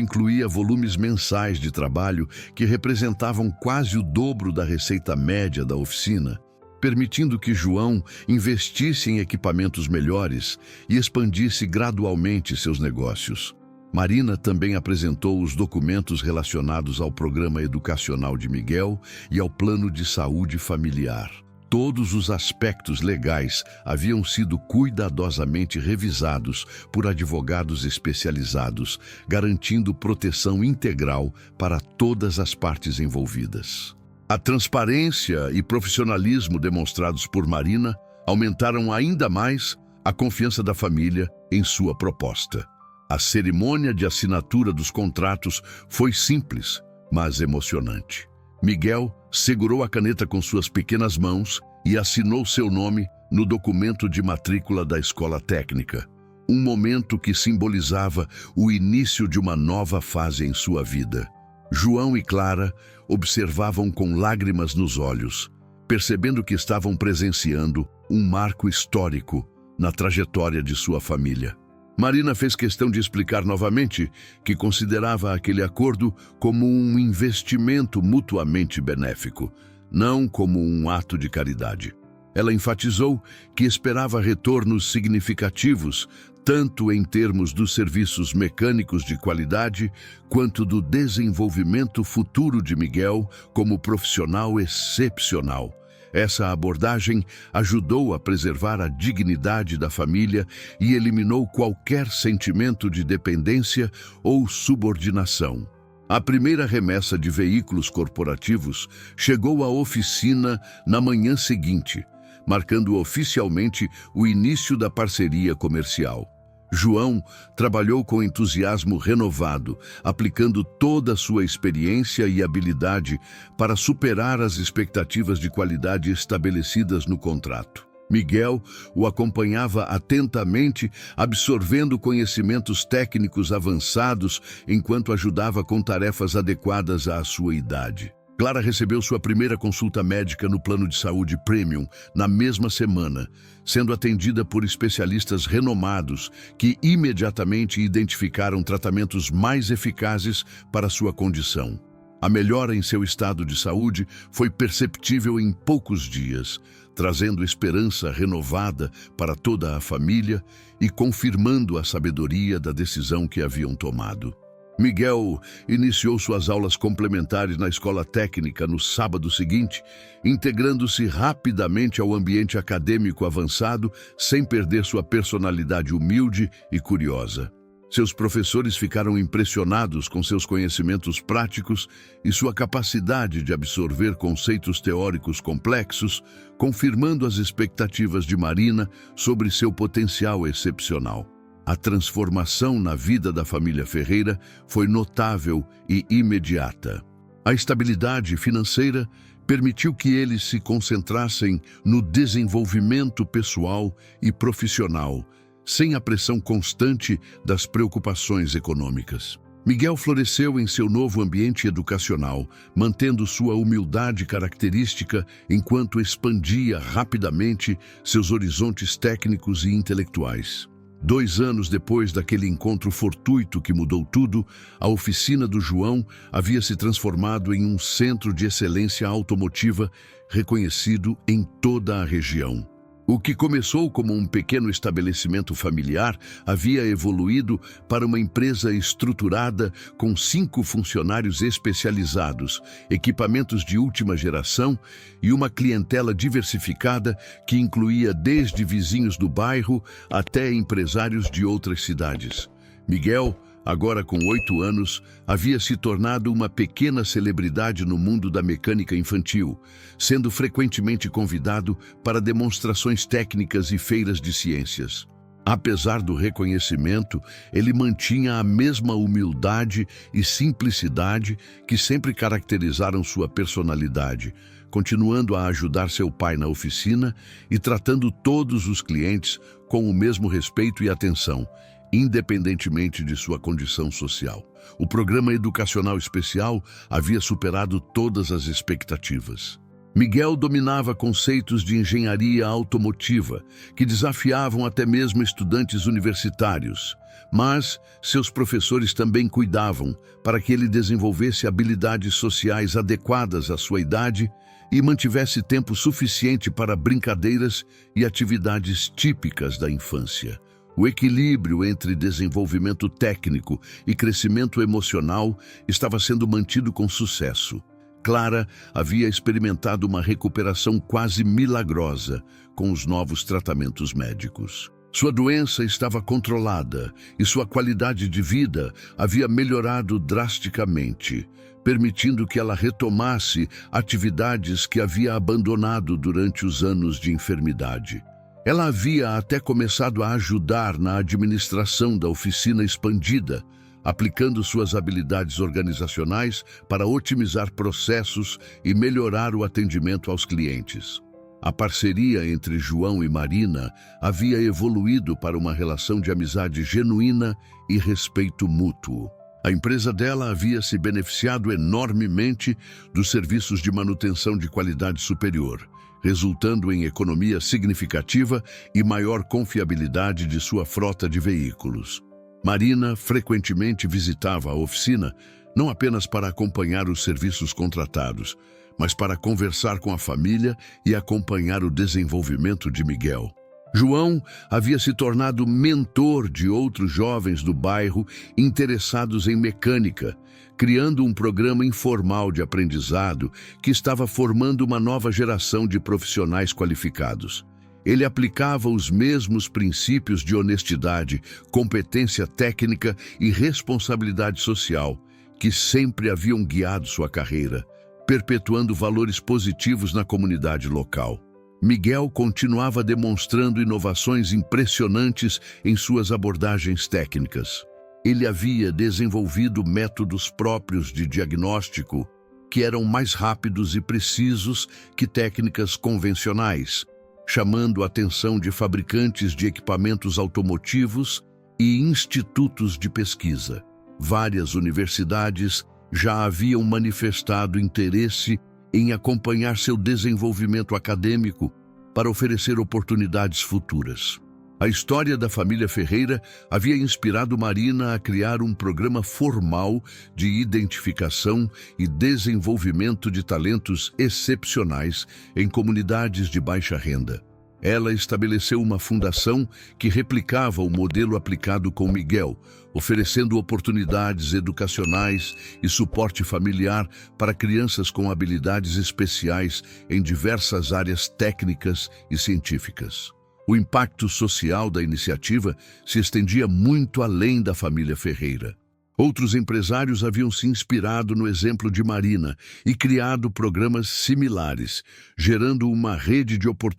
incluía volumes mensais de trabalho que representavam quase o dobro da receita média da oficina, permitindo que João investisse em equipamentos melhores e expandisse gradualmente seus negócios. Marina também apresentou os documentos relacionados ao programa educacional de Miguel e ao plano de saúde familiar. Todos os aspectos legais haviam sido cuidadosamente revisados por advogados especializados, garantindo proteção integral para todas as partes envolvidas. A transparência e profissionalismo demonstrados por Marina aumentaram ainda mais a confiança da família em sua proposta. A cerimônia de assinatura dos contratos foi simples, mas emocionante. Miguel segurou a caneta com suas pequenas mãos e assinou seu nome no documento de matrícula da escola técnica, um momento que simbolizava o início de uma nova fase em sua vida. João e Clara observavam com lágrimas nos olhos, percebendo que estavam presenciando um marco histórico na trajetória de sua família. Marina fez questão de explicar novamente que considerava aquele acordo como um investimento mutuamente benéfico, não como um ato de caridade. Ela enfatizou que esperava retornos significativos, tanto em termos dos serviços mecânicos de qualidade, quanto do desenvolvimento futuro de Miguel como profissional excepcional. Essa abordagem ajudou a preservar a dignidade da família e eliminou qualquer sentimento de dependência ou subordinação. A primeira remessa de veículos corporativos chegou à oficina na manhã seguinte, marcando oficialmente o início da parceria comercial. João trabalhou com entusiasmo renovado, aplicando toda a sua experiência e habilidade para superar as expectativas de qualidade estabelecidas no contrato. Miguel o acompanhava atentamente, absorvendo conhecimentos técnicos avançados enquanto ajudava com tarefas adequadas à sua idade. Clara recebeu sua primeira consulta médica no plano de saúde Premium na mesma semana, sendo atendida por especialistas renomados que imediatamente identificaram tratamentos mais eficazes para sua condição. A melhora em seu estado de saúde foi perceptível em poucos dias, trazendo esperança renovada para toda a família e confirmando a sabedoria da decisão que haviam tomado. Miguel iniciou suas aulas complementares na escola técnica no sábado seguinte, integrando-se rapidamente ao ambiente acadêmico avançado sem perder sua personalidade humilde e curiosa. Seus professores ficaram impressionados com seus conhecimentos práticos e sua capacidade de absorver conceitos teóricos complexos, confirmando as expectativas de Marina sobre seu potencial excepcional. A transformação na vida da família Ferreira foi notável e imediata. A estabilidade financeira permitiu que eles se concentrassem no desenvolvimento pessoal e profissional, sem a pressão constante das preocupações econômicas. Miguel floresceu em seu novo ambiente educacional, mantendo sua humildade característica enquanto expandia rapidamente seus horizontes técnicos e intelectuais. 2 anos depois daquele encontro fortuito que mudou tudo, a oficina do João havia se transformado em um centro de excelência automotiva reconhecido em toda a região. O que começou como um pequeno estabelecimento familiar havia evoluído para uma empresa estruturada com 5 funcionários especializados, equipamentos de última geração e uma clientela diversificada que incluía desde vizinhos do bairro até empresários de outras cidades. Miguel, agora com 8 anos, havia se tornado uma pequena celebridade no mundo da mecânica infantil, sendo frequentemente convidado para demonstrações técnicas e feiras de ciências. Apesar do reconhecimento, ele mantinha a mesma humildade e simplicidade que sempre caracterizaram sua personalidade, continuando a ajudar seu pai na oficina e tratando todos os clientes com o mesmo respeito e atenção, independentemente de sua condição social. O programa educacional especial havia superado todas as expectativas. Miguel dominava conceitos de engenharia automotiva que desafiavam até mesmo estudantes universitários, mas seus professores também cuidavam para que ele desenvolvesse habilidades sociais adequadas à sua idade e mantivesse tempo suficiente para brincadeiras e atividades típicas da infância. O equilíbrio entre desenvolvimento técnico e crescimento emocional estava sendo mantido com sucesso. Clara havia experimentado uma recuperação quase milagrosa com os novos tratamentos médicos. Sua doença estava controlada e sua qualidade de vida havia melhorado drasticamente, permitindo que ela retomasse atividades que havia abandonado durante os anos de enfermidade. Ela havia até começado a ajudar na administração da oficina expandida, aplicando suas habilidades organizacionais para otimizar processos e melhorar o atendimento aos clientes. A parceria entre João e Marina havia evoluído para uma relação de amizade genuína e respeito mútuo. A empresa dela havia se beneficiado enormemente dos serviços de manutenção de qualidade superior, resultando em economia significativa e maior confiabilidade de sua frota de veículos. Marina frequentemente visitava a oficina, não apenas para acompanhar os serviços contratados, mas para conversar com a família e acompanhar o desenvolvimento de Miguel. João havia se tornado mentor de outros jovens do bairro interessados em mecânica, criando um programa informal de aprendizado que estava formando uma nova geração de profissionais qualificados. Ele aplicava os mesmos princípios de honestidade, competência técnica e responsabilidade social que sempre haviam guiado sua carreira, perpetuando valores positivos na comunidade local. Miguel continuava demonstrando inovações impressionantes em suas abordagens técnicas. Ele havia desenvolvido métodos próprios de diagnóstico que eram mais rápidos e precisos que técnicas convencionais, chamando a atenção de fabricantes de equipamentos automotivos e institutos de pesquisa. Várias universidades já haviam manifestado interesse em acompanhar seu desenvolvimento acadêmico para oferecer oportunidades futuras. A história da família Ferreira havia inspirado Marina a criar um programa formal de identificação e desenvolvimento de talentos excepcionais em comunidades de baixa renda. Ela estabeleceu uma fundação que replicava o modelo aplicado com Miguel, oferecendo oportunidades educacionais e suporte familiar para crianças com habilidades especiais em diversas áreas técnicas e científicas. O impacto social da iniciativa se estendia muito além da família Ferreira. Outros empresários haviam se inspirado no exemplo de Marina e criado programas similares, gerando uma rede de oportunidades